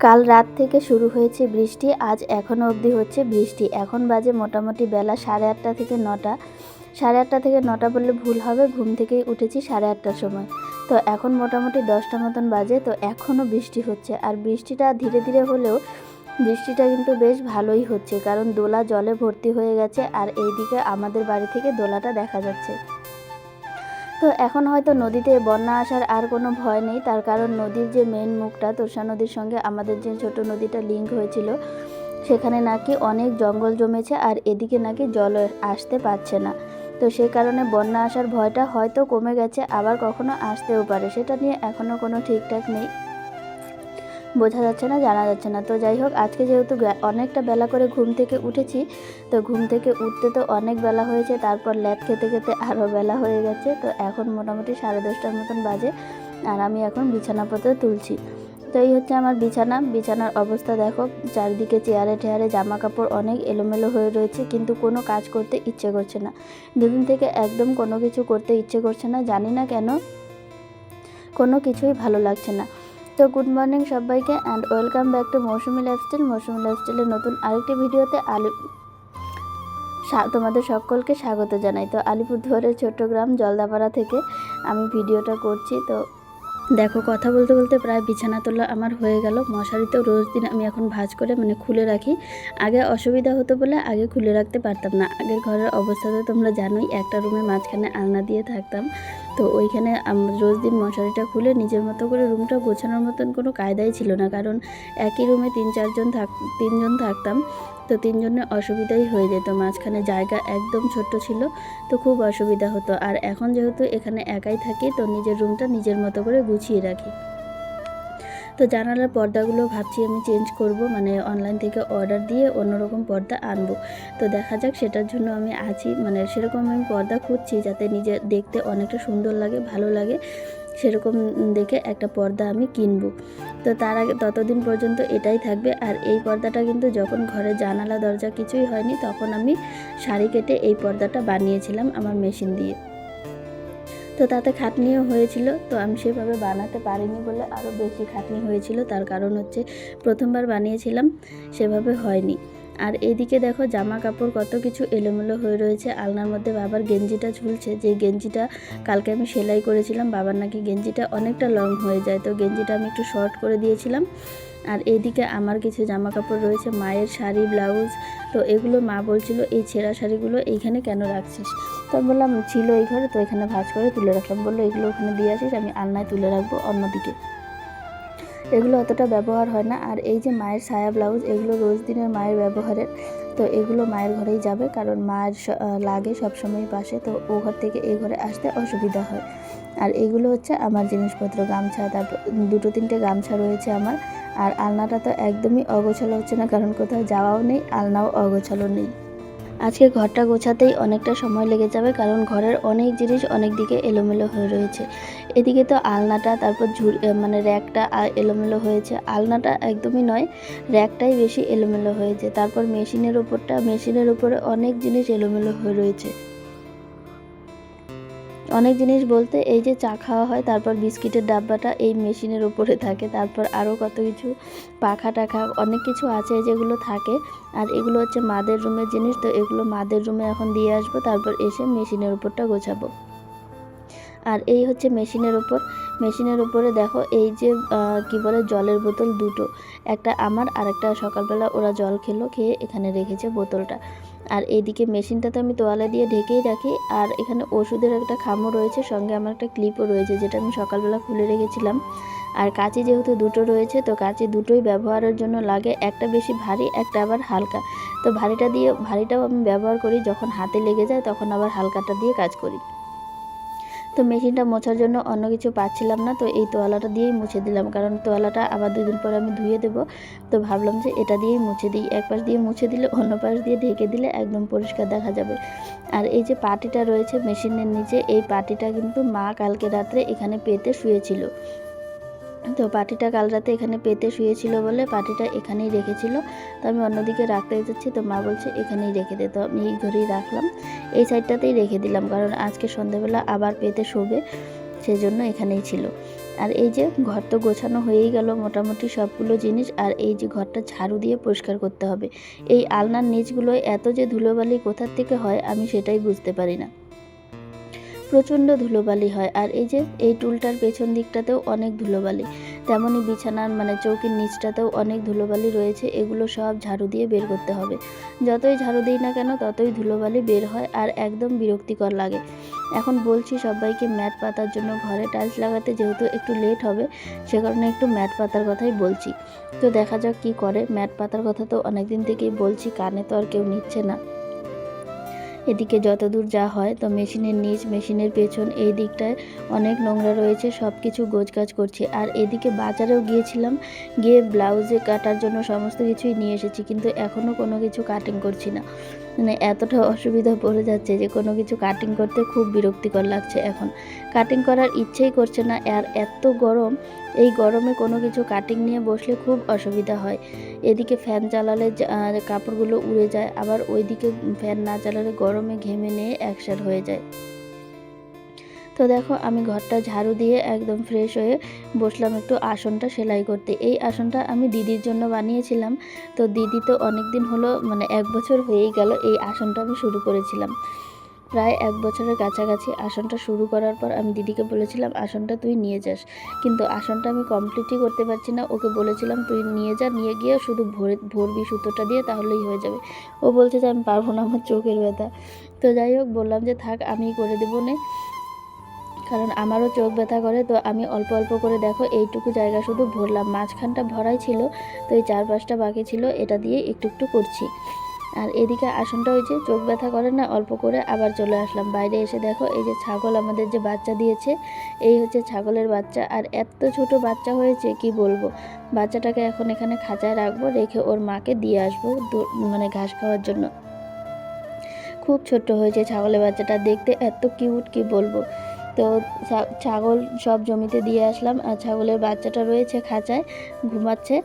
কাল রাত থেকে শুরু হয়েছে বৃষ্টি, আজ এখনও অবধি হচ্ছে বৃষ্টি। এখন বাজে মোটামুটি বেলা 8:30 থেকে 9টা। 8:30 থেকে 9টা বললে ভুল হবে, ঘুম থেকেই উঠেছি 8:30টার সময়। তো এখন মোটামুটি 10টা মতন বাজে, তো এখনও বৃষ্টি হচ্ছে। আর বৃষ্টিটা ধীরে ধীরে হলেও বৃষ্টিটা কিন্তু বেশ ভালোই হচ্ছে, কারণ দোলা জলে ভর্তি হয়ে গেছে। আর এইদিকে আমাদের বাড়ি থেকে দোলাটা দেখা যাচ্ছে। তো এখন হয়তো নদীতে বন্যা আসার আর কোনো ভয় নেই, তার কারণ নদীর যে মেন মুখটা তোরসা নদীর সঙ্গে আমাদের যে ছোট নদীটা লিঙ্ক হয়েছিল, সেখানে নাকি অনেক জঙ্গল জমেছে আর এদিকে নাকি জল আসতে পারছে না। তো সেই কারণে বন্যা আসার ভয়টা হয়তো কমে গেছে, আবার কখনো আসতেও পারে, সেটা নিয়ে এখনও কোনো ঠিকঠাক নেই, বোঝা যাচ্ছে না, জানা যাচ্ছে না। তো যাই হোক, আজকে যেহেতু অনেকটা বেলা করে ঘুম থেকে উঠেছি, তো ঘুম থেকে উঠতে তো অনেক বেলা হয়েছে, তারপর ল্যাদ খেতে খেতে আরও বেলা হয়ে গেছে। তো এখন মোটামুটি 10:30টার মতন বাজে, আর আমি এখন বিছানাপত্র তুলছি। তো এই হচ্ছে আমার বিছানার অবস্থা দেখো, চারিদিকে চেয়ারে টেয়ারে জামা কাপড় অনেক এলোমেলো হয়ে রয়েছে, কিন্তু কোনো কাজ করতে ইচ্ছে করছে না। দুদিন থেকে একদম কোনো কিছু করতে ইচ্ছে করছে না, জানি না কেন, কোনো কিছুই ভালো লাগছে না। তো গুড মর্নিং সবাইকে, and welcome back to Moushumi lifestyle. Moushumi লাইফস্টাইলের নতুন আরেকটি ভিডিওতে তোমাদের সকলকে স্বাগত জানাই। তো আলিপুরদুয়ারের চট্টগ্রাম জলদাপাড়া থেকে আমি ভিডিওটা করছি। তো দেখো, কথা বলতে বলতে প্রায় বিছানা তোলা আমার হয়ে গেল। মশারি তো রোজ দিন আমি এখন ভাঁজ করে খুলে রাখি। আগে অসুবিধা হতো বলে আগে খুলে রাখতে পারতাম না। আগের ঘরের অবস্থাতে তোমরা জানোই, একটা রুমে মাঝখানে আলনা দিয়ে থাকতাম। তো ওইখানে রোজ দিন মশারিটা খুলে নিজের মতো করে রুমটা গোছানোর মতন কোনো কায়দাই ছিল না, কারণ একই রুমে তিনজন থাকতাম। তো তিনজনের অসুবিধাই হয়ে যেত, মাঝখানে জায়গা একদম ছোট্ট ছিল, তো খুব অসুবিধা হতো। আর এখন যেহেতু এখানে একাই থাকি, তো নিজের রুমটা নিজের মতো করে গুছিয়ে রাখি। তো জানালার পর্দাগুলো ভাবছি আমি চেঞ্জ করব, অনলাইন থেকে অর্ডার দিয়ে অন্যরকম পর্দা আনবো। তো দেখা যাক, সেটার জন্য আমি আছি, সেরকম আমি পর্দা খুঁজছি যাতে নিজে দেখতে অনেকটা সুন্দর লাগে, ভালো লাগে, সেরকম দেখে একটা পর্দা আমি কিনবো। তো তার আগে ততদিন পর্যন্ত এটাই থাকবে। আর এই পর্দাটা কিন্তু যখন ঘরে জানালা দরজা কিছুই হয়নি, তখন আমি শাড়ি কেটে এই পর্দাটা বানিয়েছিলাম আমার মেশিন দিয়ে। তো তাতে খাটনিও হয়েছিল, তো আমি সেভাবে বানাতে পারিনি বলে আরও বেশি খাটনি হয়েছিল। তার কারণ হচ্ছে প্রথমবার বানিয়েছিলাম, সেভাবে হয়নি। আর এইদিকে দেখো, জামা কাপড় কত কিছু এলোমেলো হয়ে রয়েছে। আলনার মধ্যে বাবার গেঞ্জিটা ঝুলছে, যে গেঞ্জিটা কালকে আমি সেলাই করেছিলাম। বাবার নাকি গেঞ্জিটা অনেকটা লং হয়ে যায়, তো গেঞ্জিটা আমি একটু শর্ট করে দিয়েছিলাম। আর এইদিকে আমার কিছু জামা কাপড় রয়েছে, মায়ের শাড়ি, ব্লাউজ। তো এগুলো মা বলছিল, এই ছেঁড়া শাড়িগুলো এইখানে কেন রাখছিস? তো আমি বললাম ছিল এই ঘরে, তো এখানে ভাঁজ করে তুলে রাখলাম। বললো এগুলো ওখানে দিয়ে আসিস, আমি আলনায় তুলে রাখবো অন্যদিকে, এগুলো অতটা ব্যবহার হয় না। আর এই যে মায়ের সায়া ব্লাউজ, এগুলো রোজ দিনের মায়ের ব্যবহারের, তো এগুলো মায়ের ঘরেই যাবে, কারণ মায়ের লাগে সবসময় পাশে, তো ও ঘর থেকে এই ঘরে আসতে অসুবিধা হয়। আর এগুলো হচ্ছে আমার জিনিসপত্র, গামছা, তারপর 2-3টে গামছা রয়েছে আমার। আর আলনাটা তো একদমই অগোছালো হচ্ছে না, কারণ কোথাও যাওয়াও নেই, আলনাও অগোছালো নেই। আজকে ঘরটা গোছাতেই অনেকটা সময় লেগে যাবে, কারণ ঘরের অনেক জিনিস অনেক দিকে এলোমেলো হয়ে রয়েছে। এদিকে তো আলনাটা, তারপর র্যাকটা এলোমেলো হয়েছে। আলনাটা একদমই নয়, র্যাকটাই বেশি এলোমেলো হয়েছে। তারপর মেশিনের উপরে অনেক জিনিস এলোমেলো হয়ে রয়েছে। অনেক জিনিস বলতে এই যে চা খাওয়া হয়, তারপর বিস্কিটের ডাব্বাটা এই মেশিনের উপরে থাকে। তারপর আরও কত কিছু পাখা টাখা অনেক কিছু আছে যেগুলো থাকে। আর এগুলো হচ্ছে মাদের রুমের জিনিস, তো এগুলো মাদের রুমে এখন দিয়ে আসবো, তারপর এসে মেশিনের উপরটা গোছাবো। আর এই হচ্ছে মেশিনের উপরে দেখো, এই যে কি বলে, জলের বোতল দুটো, একটা আমার আর একটা সকালবেলা ওরা জল খেয়ে এখানে রেখেছে বোতলটা। আর এইদিকে মেশিনটাতে আমি তোয়ালে দিয়ে ঢেকেই রাখি। আর এখানে ওষুধের একটা খামও রয়েছে, সঙ্গে আমার একটা ক্লিপও রয়েছে, যেটা আমি সকালবেলা খুলে রেখেছিলাম। আর কাঁচি যেহেতু দুটো রয়েছে, তো কাঁচি দুটোই ব্যবহারের জন্য লাগে, একটা বেশি ভারী, একটা আবার হালকা। তো ভারীটাও আমি ব্যবহার করি, যখন হাতে লেগে যায় তখন আবার হালকাটা দিয়ে কাজ করি। তো মেশিনটা মোছার জন্য অন্য কিছু পাচ্ছিলাম না, তো এই তোয়ালাটা দিয়েই মুছে দিলাম, কারণ তোয়ালাটা আবার 2 দিন পরে আমি ধুয়ে দেবো। তো ভাবলাম যে এটা দিয়েই মুছে দিই, এক পাশ দিয়ে মুছে দিলে অন্য পাশ দিয়ে ঢেকে দিলে একদম পরিষ্কার দেখা যাবে। আর এই যে পাটিটা রয়েছে মেশিনের নিচে, এই পাটিটা কিন্তু মা কালকে রাত্রে এখানে পেতে শুয়েছিল। তো পাটিটা কাল রাতে এখানে পেতে শুয়েছিল বলে পাটিটা এখানেই রেখেছিল। তো আমি অন্যদিকে রাখতে যাচ্ছি, তো মা বলছে এখানেই রেখে দে। তো আমি এই ঘরেই রাখলাম, এই সাইডটাতেই রেখে দিলাম, কারণ আজকে সন্ধ্যাবেলা আবার পেতে শোবে, সেজন্য এখানেই ছিল। আর এই যে ঘর তো গোছানো হয়েই গেল মোটামুটি সবগুলো জিনিস। আর এই যে ঘরটা ঝাড়ু দিয়ে পরিষ্কার করতে হবে। এই আলনার নিচগুলোয় এত যে ধুলোবালি কোথার থেকে হয় আমি সেটাই বুঝতে পারি না, প্রচণ্ড ধুলোবালি হয়। আর এই যে এই টুলটার পেছন দিকটাতেও অনেক ধুলোবালি, তেমনই বিছানার চৌকির নিচটাতেও অনেক ধুলোবালি রয়েছে। এগুলো সব ঝাড়ু দিয়ে বের করতে হবে। যতই ঝাড়ু দিই না কেন ততই ধুলোবালি বের হয় আর একদম বিরক্তিকর লাগে। এখন বলছি সবাইকে ম্যাট পাতার জন্য, ঘরে টাইলস লাগাতে যেহেতু একটু লেট হবে সে কারণে একটু ম্যাট পাতার কথাই বলছি। তো দেখা যাক কি করে। ম্যাট পাতার কথা তো অনেক দিন থেকেই বলছি, কানে তো আর কেউ নিচ্ছে না। এদিকে যতদূর যা হয়, তো মেশিনের নিচ, মেশিনের পেছন এই দিকটায় অনেক নোংরা রয়েছে, সব কিছু গোছগাছ করছি। আর এদিকে বাজারেও গিয়েছিলাম, গিয়ে ব্লাউজে কাটার জন্য সমস্ত কিছুই নিয়ে এসেছি, কিন্তু এখনও কোনো কিছু কাটিং করছি না। এতটা অসুবিধা পড়ে যাচ্ছে যে কোনো কিছু কাটিং করতে খুব বিরক্তিকর লাগছে। এখন কাটিং করার ইচ্ছেই করছে না। আর এত গরম, এই গরমে কোনো কিছু কাটিং নিয়ে বসলে খুব অসুবিধা হয়। এদিকে ফ্যান চালালে কাপড়গুলো উড়ে যায়, আবার ওইদিকে ফ্যান না চালালে গরমে ঘেমে নিয়ে একসাথ হয়ে যায়। তো দেখো আমি ঘরটা ঝাড়ু দিয়ে একদম ফ্রেশ হয়ে বসলাম একটু আসনটা সেলাই করতে। এই আসনটা আমি দিদির জন্য বানিয়েছিলাম। তো দিদি তো অনেক দিন হলো, 1 বছর হয়েই গেল এই আসনটা আমি শুরু করেছিলাম। প্রায় 1 বছরের কাছাকাছি আসনটা শুরু করার পর আমি দিদিকে বলেছিলাম আসনটা তুই নিয়ে যাস, কিন্তু আসনটা আমি কমপ্লিটই করতে পারছি না। ওকে বলেছিলাম তুই নিয়ে যা, নিয়ে গিয়ে শুধু ভরবি সুতোটা দিয়ে, তাহলেই হয়ে যাবে। ও বলছে যে আমি পারবো না, আমার চোখের ব্যথা। তো যাই হোক বললাম যে থাক আমিই করে দেবো নে, কারণ আমারও চোখ ব্যথা করে। তো আমি অল্প অল্প করে দেখো এইটুকু জায়গা শুধু ভরলাম, মাঝখানটা ভরাই ছিল, তো এই 4-5টা বাকি ছিল, এটা দিয়ে একটু একটু করছি। আর এদিকে আসনটা ওই যে চোখ ব্যথা করে না, অল্প করে আবার চলে আসলাম। বাইরে এসে দেখো এই যে ছাগল আমাদের যে বাচ্চা দিয়েছে, এই হচ্ছে ছাগলের বাচ্চা। আর এত ছোট বাচ্চা হয়েছে কি বলবো। বাচ্চাটাকে এখন এখানে খাঁচায় রাখবো, রেখে ওর মাকে দিয়ে আসবো ঘাস খাওয়ার জন্য। খুব ছোট্ট হয়েছে ছাগলের বাচ্চাটা, দেখতে এত কিউট কি বলবো। তো ছাগল সব জমিতে দিয়ে আসলাম, আর ছাগলের বাচ্চাটা রয়েছে খাঁচায় ঘুমাচ্ছে।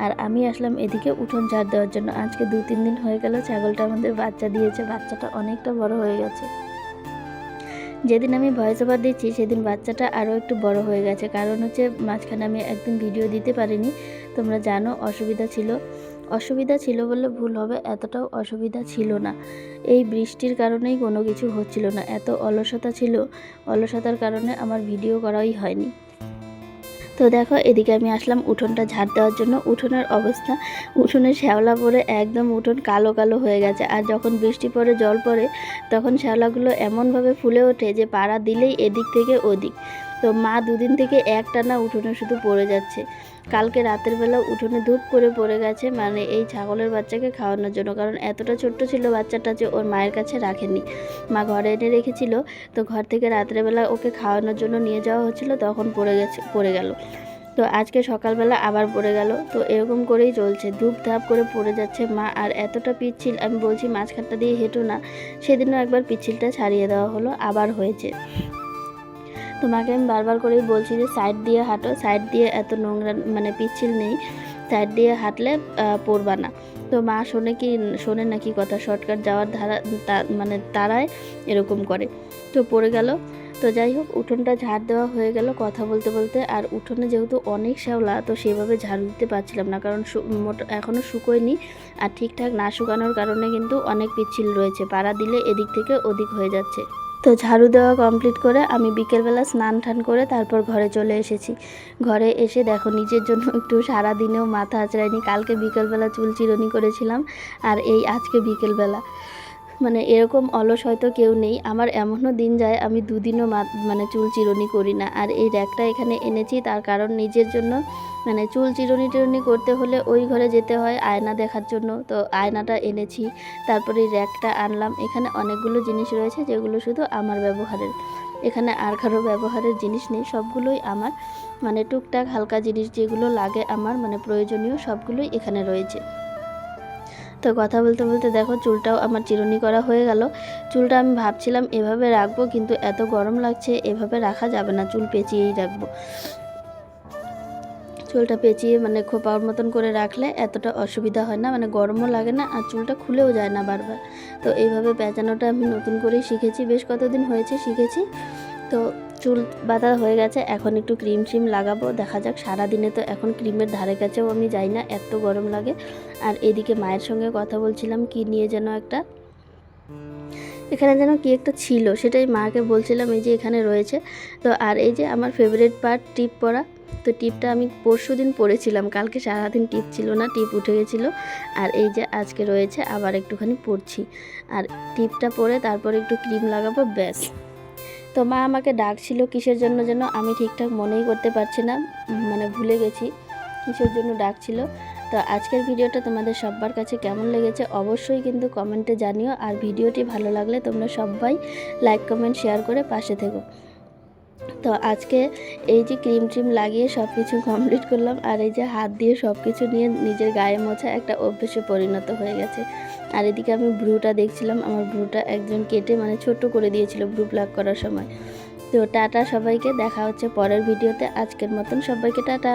আর আমি আসলাম এদিকে উঠোন ঝাড় দেওয়ার জন্য। আজকে 2-3 দিন হয়ে গেল ছাগলটা আমাদের বাচ্চা দিয়েছে, বাচ্চাটা অনেকটা বড় হয়ে গেছে। যেদিন আমি ভয়েস ওভার দিচ্ছি সেদিন বাচ্চাটা আরও একটু বড় হয়ে গেছে, কারণ হচ্ছে মাঝখানে আমি একদিন ভিডিও দিতে পারিনি, তোমরা জানো অসুবিধা ছিল বললে ভুল হবে, এতটাও অসুবিধা ছিল না। এই বৃষ্টির কারণেই কোনো কিছু হচ্ছিল না, এত অলসতা ছিল, অলসতার কারণে আমার ভিডিও করাই হয়নি। তো দেখো এদিকে আমি আসলাম উঠোনটা ঝাড় দেওয়ার জন্য। উঠোনের অবস্থা, উঠোনে শ্যাওলা পড়ে একদম উঠোন কালো কালো হয়ে গেছে। আর যখন বৃষ্টি পড়ে, জল পড়ে, তখন শ্যাওলাগুলো এমনভাবে ফুলে ওঠে যে পাড়া দিলেই এদিক থেকে ওদিক। তো মা 2 দিন থেকে একটানা উঠোনে শুধু পড়ে যাচ্ছে। কালকে রাতের বেলা উঠোনে ধূপ করে পড়ে গেছে, এই ছাগলের বাচ্চাকে খাওয়ানোর জন্য, কারণ এতটা ছোট্ট ছিল বাচ্চাটা যে ওর মায়ের কাছে রাখেনি, মা ঘরে এনে রেখেছিল। তো ঘর থেকে রাত্রেবেলা ওকে খাওয়ানোর জন্য নিয়ে যাওয়া হচ্ছিল, তখন পড়ে গেল। তো আজকে সকালবেলা আবার পড়ে গেল। তো এরকম করেই চলছে, ধূপ ধাপ করে পড়ে যাচ্ছে মা। আর এতটা পিচ্ছিল, আমি বলছি মাঝখানটা দিয়ে হেঁটো না, সেদিনও একবার পিচ্ছিলটা ছাড়িয়ে দেওয়া হলো, আবার হয়েছে। তো মাকে আমি বারবার করেই বলছি যে সাইড দিয়ে হাঁটো, সাইড দিয়ে এত নোংরা পিচ্ছিল নেই, সাইড দিয়ে হাঁটলে পড়বা না। তো মা শোনে নাকি কথা, শর্টকাট যাওয়ার তারায় এরকম করে, তো পড়ে গেল। তো যাই হোক উঠোনটা ঝাড় দেওয়া হয়ে গেল কথা বলতে বলতে। আর উঠোনে যেহেতু অনেক শ্যাওলা, তো সেভাবে ঝাড়ু দিতে পারছিলাম না, কারণ এখনও শুকোয়নি। আর ঠিকঠাক না শুকানোর কারণে কিন্তু অনেক পিচ্ছিল রয়েছে, পাড়া দিলে এদিক থেকে ওদিক হয়ে যাচ্ছে। তো ঝাড়ু দেওয়া কমপ্লিট করে আমি বিকেলবেলা স্নান টান করে তারপর ঘরে চলে এসেছি। ঘরে এসে দেখো নিজের জন্য একটু সারাদিনেও মাথা আঁচড়াইনি। কালকে বিকেলবেলা চুল চিরুনি করেছিলাম, আর এই আজকে বিকেলবেলা, এরকম অলস হয়তো কেউ নেই। আমার এমনও দিন যায় আমি 2 দিনও চুল চিরুনি করি না। আর এই র্যাকটা এখানে এনেছি তার কারণ নিজের জন্য, চুল চিরুনি করতে হলে ওই ঘরে যেতে হয় আয়না দেখার জন্য। তো আয়নাটা এনেছি, তারপরে এই র্যাকটা আনলাম। এখানে অনেকগুলো জিনিস রয়েছে যেগুলো শুধু আমার ব্যবহারের, এখানে আর কারো ব্যবহারের জিনিস নেই, সবগুলোই আমার, টুকটাক হালকা জিনিস যেগুলো লাগে আমার, প্রয়োজনীয় সবগুলোই এখানে রয়েছে। তো কথা বলতে বলতে দেখো চুলটাও আমার চিরুনি করা হয়ে গেল। চুলটা আমি ভাবছিলাম এভাবে রাখবো, কিন্তু এত গরম লাগছে, এভাবে রাখা যাবে না, চুল পেঁচিয়েই রাখবো। চুলটা পেঁচিয়ে খোপার মতন করে রাখলে এতটা অসুবিধা হয় না, গরমও লাগে না, আর চুলটা খুলেও যায় না বারবার। তো এইভাবে পেঁচানোটা আমি নতুন করেই শিখেছি, বেশ কতদিন হয়েছে শিখেছি। তো চুল বাঁধা হয়ে গেছে, এখন একটু ক্রিম ট্রিম লাগাবো, দেখা যাক। সারাদিনে তো এখন ক্রিমের ধারে কাছেও আমি যাই না, এত গরম লাগে। আর এদিকে মায়ের সঙ্গে কথা বলছিলাম, কি নিয়ে যেন একটা, এখানে যেন কি একটা ছিল, সেটাই মাকে বলছিলাম, এই যে এখানে রয়েছে। তো আর এই যে আমার ফেভারিট পার্ট টিপ পরা। তো টিপটা আমি পরশুদিন পরেছিলাম, কালকে সারাদিন টিপ ছিল না, টিপ উঠে গেছিলো। আর এই যে আজকে রয়েছে, আবার একটুখানি পরছি। আর টিপটা পরে তারপরে একটু ক্রিম লাগাবো, ব্যাস। তো মা আমাকে ডাকছিল কিসের জন্য যেন, আমি ঠিকঠাক মনেই করতে পারছি না, মানে ভুলে গেছি কিসের জন্য ডাকছিল। তো আজকের ভিডিওটা তোমাদের সবার কাছে কেমন লেগেছে অবশ্যই কিন্তু কমেন্টে জানিও। আর ভিডিওটি ভালো লাগলে তোমরা সবাই লাইক কমেন্ট শেয়ার করে পাশে থেকো। তো আজকে এই যে ক্রিম ট্রিম লাগিয়ে সব কিছু কমপ্লিট করলাম। আর এই যে হাত দিয়ে সব কিছু নিয়ে নিজের গায়ে মোছা একটা অভ্যেসে পরিণত হয়ে গেছে। আর এদিকে আমি ভ্রুটা দেখছিলাম, আমার ভ্রুটা একজন কেটে মানে ছোট করে দিয়েছিল ভ্রু প্লাক করার সময়। তো টাটা সবাইকে, দেখা হচ্ছে পরের ভিডিওতে। আজকের মতন সবাইকে টাটা।